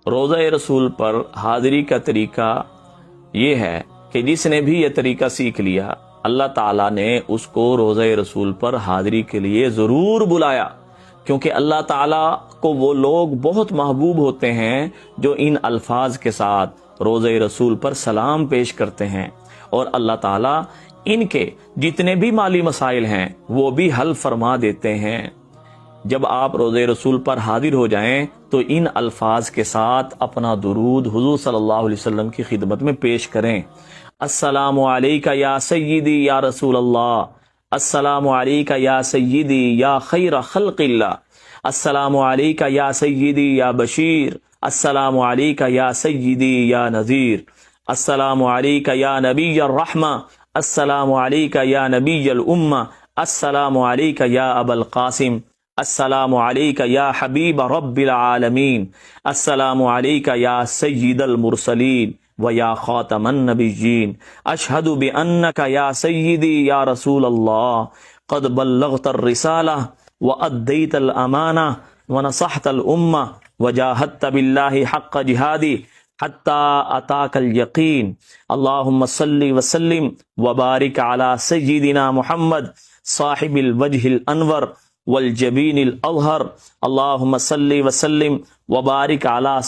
روضہ رسول پر حاضری کا طریقہ یہ ہے کہ جس نے بھی یہ طریقہ سیکھ لیا اللہ تعالیٰ نے اس کو روضہ رسول پر حاضری کے لیے ضرور بلایا، کیونکہ اللہ تعالیٰ کو وہ لوگ بہت محبوب ہوتے ہیں جو ان الفاظ کے ساتھ روضہ رسول پر سلام پیش کرتے ہیں، اور اللہ تعالیٰ ان کے جتنے بھی مالی مسائل ہیں وہ بھی حل فرما دیتے ہیں۔ جب آپ روضہ رسول پر حاضر ہو جائیں تو ان الفاظ کے ساتھ اپنا درود حضور صلی اللہ علیہ وسلم کی خدمت میں پیش کریں۔ السلام علیکہ یا سیدی یا رسول اللہ، السلام علیکہ یا سیدی یا خیر خلق اللہ، السلام علیکہ یا سیدی یا بشیر، السلام علیکہ یا سیدی یا نذیر، السلام علیکہ یا نبی الرحمہ، السلام علیکہ یا نبی الامہ، السلام علیکہ یا ابا القاسم، السلام علیکہ یا حبیب رب العالمین، السلام علیکہ یا سید المرسلین و یا خاتم النبیین، اشہد بانک یا سیدی یا رسول اللہ قد بلغت الرسالہ وادیت الامانہ ونصحت الامہ وجاہدت باللہ حق جہادی حتی اتاک الیقین، اللہم صلی وسلم وبارک علی سیدنا محمد صاحب الوجہ الانور والجبین الاظہر، اللہم صلی وسلم وبارک علی